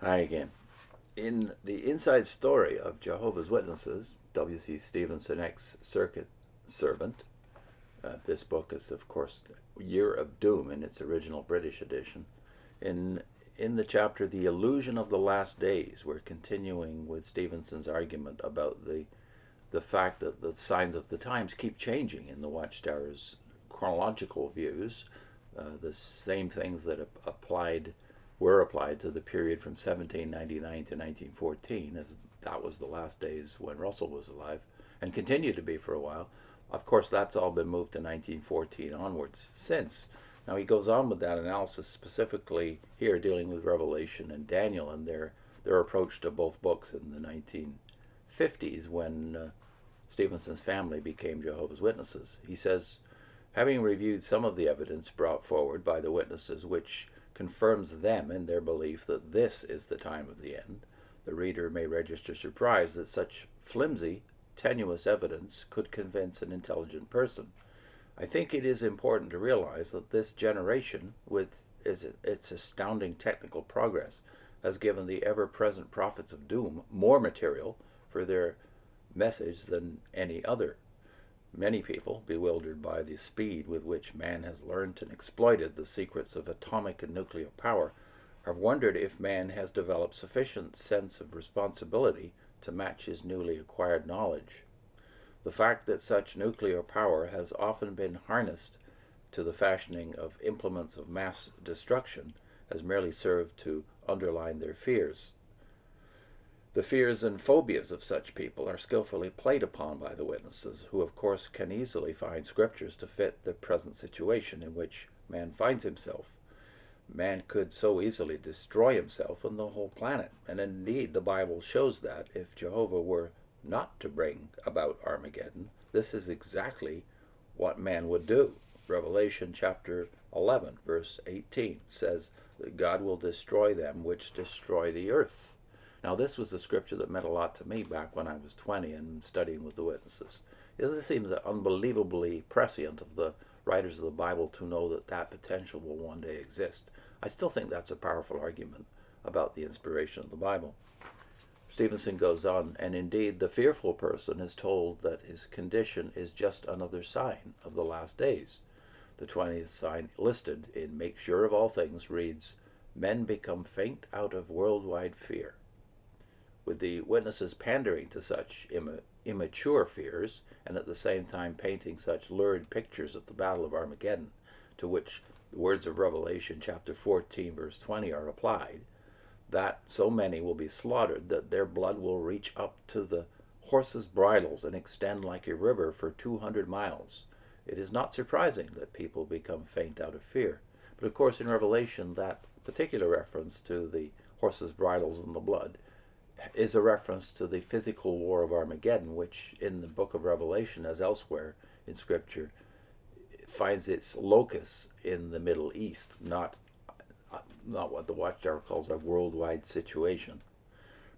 Hi again. In the inside story of Jehovah's Witnesses, W.C. Stevenson, ex-circuit servant, this book is, of course, Year of Doom in its original British edition. In in the chapter The Illusion of the Last Days, we're continuing with Stevenson's argument about the fact that the signs of the times keep changing in the Watchtower's chronological views. The same things that were applied to the period from 1799 to 1914, as that was the last days when Russell was alive, and continued to be for a while. Of course, that's all been moved to 1914 onwards since. Now he goes on with that analysis, specifically here dealing with Revelation and Daniel and their approach to both books in the 1950s when Stevenson's family became Jehovah's Witnesses. He says, having reviewed some of the evidence brought forward by the witnesses, which confirms them in their belief that this is the time of the end, the reader may register surprise that such flimsy, tenuous evidence could convince an intelligent person. I think it is important to realize that this generation, with its astounding technical progress, has given the ever-present prophets of doom more material for their message than any other. Many people, bewildered by the speed with which man has learned and exploited the secrets of atomic and nuclear power, have wondered if man has developed sufficient sense of responsibility to match his newly acquired knowledge. The fact that such nuclear power has often been harnessed to the fashioning of implements of mass destruction has merely served to underline their fears. The fears and phobias of such people are skillfully played upon by the witnesses, who of course can easily find scriptures to fit the present situation in which man finds himself. Man could so easily destroy himself and the whole planet, and indeed the Bible shows that if Jehovah were not to bring about Armageddon, this is exactly what man would do. Revelation chapter 11, verse 18 says that God will destroy them which destroy the earth. Now, this was a scripture that meant a lot to me back when I was 20 and studying with the witnesses. This seems unbelievably prescient of the writers of the Bible to know that that potential will one day exist. I still think that's a powerful argument about the inspiration of the Bible. Stevenson goes on, and indeed the fearful person is told that his condition is just another sign of the last days. The 20th sign listed in Make Sure of All Things reads, Men become faint out of worldwide fear. With the witnesses pandering to such immature fears, and at the same time painting such lurid pictures of the Battle of Armageddon, to which the words of Revelation chapter 14, verse 20 are applied, that so many will be slaughtered that their blood will reach up to the horses' bridles and extend like a river for 200 miles. It is not surprising that people become faint out of fear. But of course in Revelation that particular reference to the horses' bridles and the blood is a reference to the physical war of Armageddon, which in the book of Revelation, as elsewhere in Scripture, finds its locus in the Middle East, not what the Watchtower calls a worldwide situation.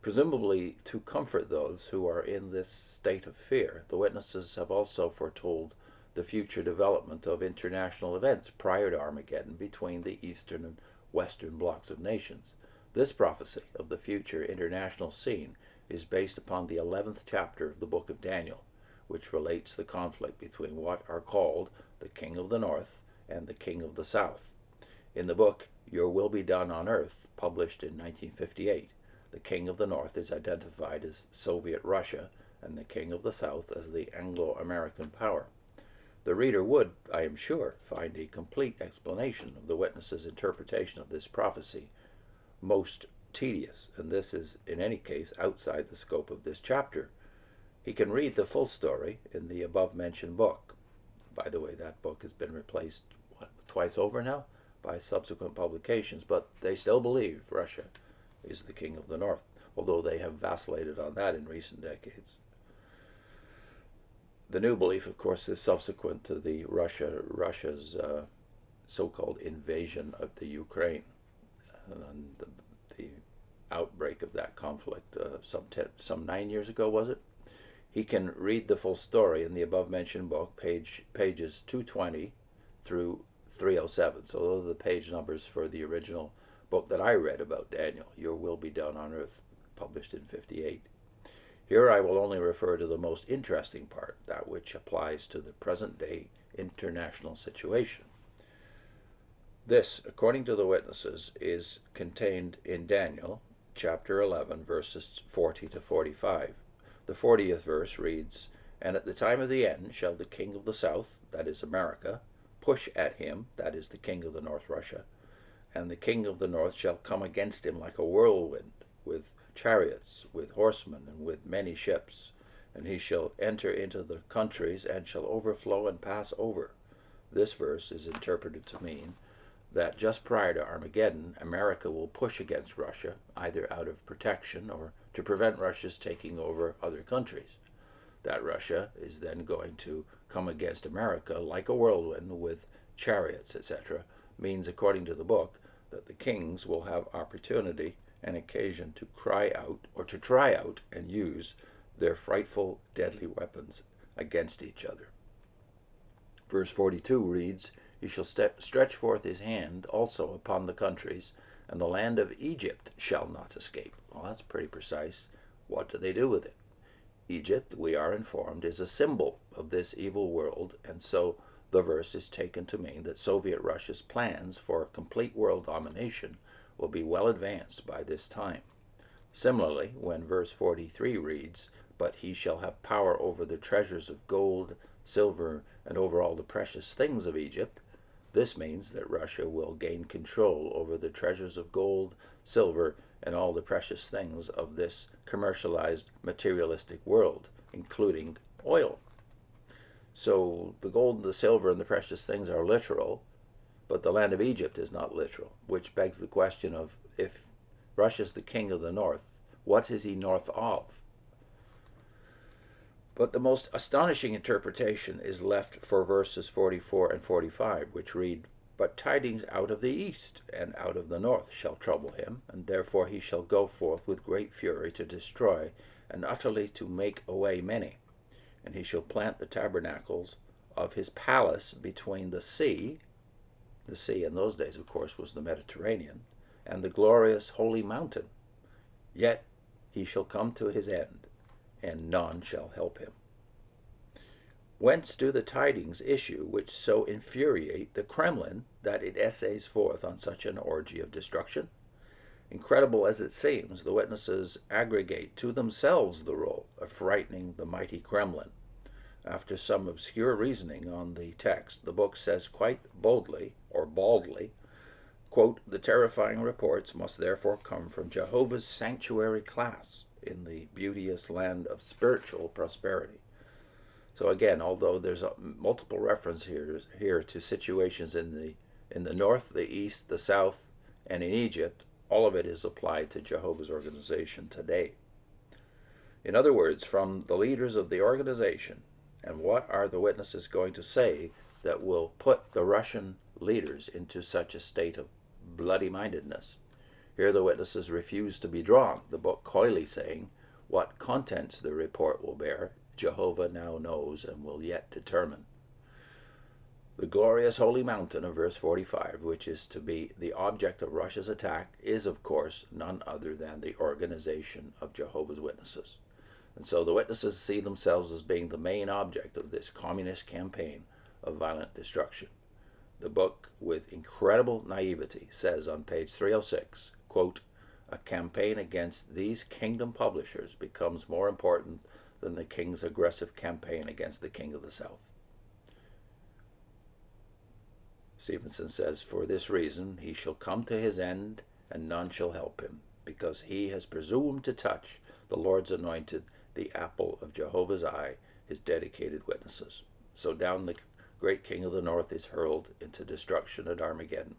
Presumably to comfort those who are in this state of fear, the witnesses have also foretold the future development of international events prior to Armageddon between the eastern and western blocks of nations. This prophecy of the future international scene is based upon the 11th chapter of the book of Daniel, which relates the conflict between what are called the King of the North and the King of the South. In the book Your Will Be Done on Earth, published in 1958, the King of the North is identified as Soviet Russia and the King of the South as the Anglo-American power. The reader would, I am sure, find a complete explanation of the witnesses' interpretation of this prophecy most tedious, and this is in any case outside the scope of this chapter. He can read the full story in the above-mentioned book. By the way, that book has been replaced twice over now by subsequent publications, but they still believe Russia is the King of the North, although they have vacillated on that in recent decades. The new belief, of course, is subsequent to the Russia's so-called invasion of the Ukraine and the outbreak of that conflict some 9 years ago, was it? He can read the full story in the above-mentioned book, pages 220 through 307. So those are the page numbers for the original book that I read about Daniel, Your Will Be Done on Earth, published in 58. Here I will only refer to the most interesting part, that which applies to the present-day international situation. This, according to the witnesses, is contained in Daniel, chapter 11, verses 40 to 45. The 40th verse reads, "And at the time of the end shall the king of the south," that is America, "push at him," that is the king of the north, Russia, "and the king of the north shall come against him like a whirlwind, with chariots, with horsemen, and with many ships. And he shall enter into the countries, and shall overflow and pass over." This verse is interpreted to mean that just prior to Armageddon, America will push against Russia, either out of protection or to prevent Russia's taking over other countries. That Russia is then going to come against America like a whirlwind with chariots, etc., means, according to the book, that the kings will have opportunity and occasion to cry out or to try out and use their frightful, deadly weapons against each other. Verse 42 reads, "He shall stretch forth his hand also upon the countries, and the land of Egypt shall not escape." Well, that's pretty precise. What do they do with it? Egypt, we are informed, is a symbol of this evil world, and so the verse is taken to mean that Soviet Russia's plans for complete world domination will be well advanced by this time. Similarly, when verse 43 reads, "But he shall have power over the treasures of gold, silver, and over all the precious things of Egypt," this means that Russia will gain control over the treasures of gold, silver, and all the precious things of this commercialized, materialistic world, including oil. So the gold, the silver, and the precious things are literal, but the land of Egypt is not literal, which begs the question of, if Russia's the king of the north, what is he north of? But the most astonishing interpretation is left for verses 44 and 45, which read, "But tidings out of the east and out of the north shall trouble him, and therefore he shall go forth with great fury to destroy and utterly to make away many. And he shall plant the tabernacles of his palace between the sea in those days, of course, was the Mediterranean, and the glorious holy mountain. Yet he shall come to his end, and none shall help him." Whence do the tidings issue which so infuriate the Kremlin that it essays forth on such an orgy of destruction? Incredible as it seems, the witnesses aggregate to themselves the role of frightening the mighty Kremlin. After some obscure reasoning on the text, the book says quite boldly, or baldly, quote, "The terrifying reports must therefore come from Jehovah's sanctuary class in the beauteous land of spiritual prosperity." So again, although there's a multiple reference here to situations in the north, the east, the south, and in Egypt, all of it is applied to Jehovah's organization today. In other words, from the leaders of the organization, and what are the witnesses going to say that will put the Russian leaders into such a state of bloody-mindedness? Here the witnesses refuse to be drawn, the book coyly saying, "What contents the report will bear, Jehovah now knows and will yet determine." The glorious holy mountain of verse 45, which is to be the object of Russia's attack, is, of course, none other than the organization of Jehovah's Witnesses. And so the witnesses see themselves as being the main object of this communist campaign of violent destruction. The book, with incredible naivety, says on page 306, quote, "A campaign against these kingdom publishers becomes more important than the king's aggressive campaign against the king of the south." Stevenson says, "For this reason he shall come to his end, and none shall help him, because he has presumed to touch the Lord's anointed, the apple of Jehovah's eye, his dedicated witnesses." So down the great king of the north is hurled into destruction at Armageddon.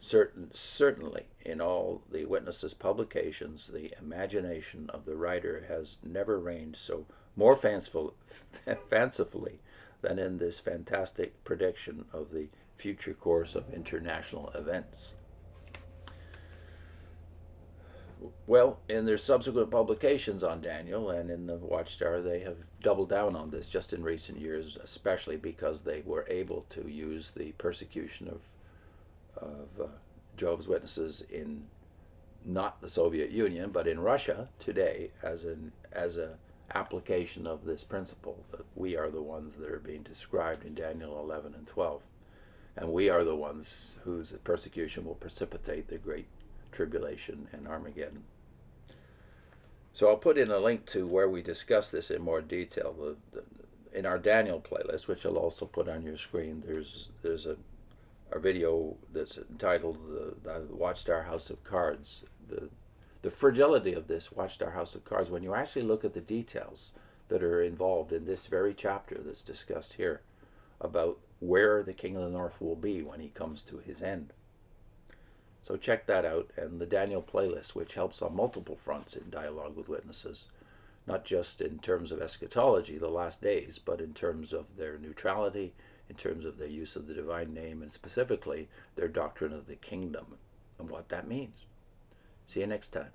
Certainly, in all the witnesses' publications, the imagination of the writer has never reigned so more fancifully than in this fantastic prediction of the future course of international events. Well, in their subsequent publications on Daniel and in the Watchtower, they have doubled down on this just in recent years, especially because they were able to use the persecution of Jehovah's Witnesses in not the Soviet Union, but in Russia today as a application of this principle that we are the ones that are being described in Daniel 11 and 12. And we are the ones whose persecution will precipitate the great tribulation and Armageddon. So I'll put in a link to where we discuss this in more detail. In our Daniel playlist, which I'll also put on your screen, there's a video that's entitled the Watchtower House of Cards. The fragility of this Watchtower House of Cards, when you actually look at the details that are involved in this very chapter that's discussed here about where the King of the North will be when he comes to his end. So check that out, and the Daniel playlist, which helps on multiple fronts in Dialogue with Witnesses, not just in terms of eschatology, the last days, but in terms of their neutrality, in terms of their use of the divine name, and specifically their doctrine of the kingdom and what that means. See you next time.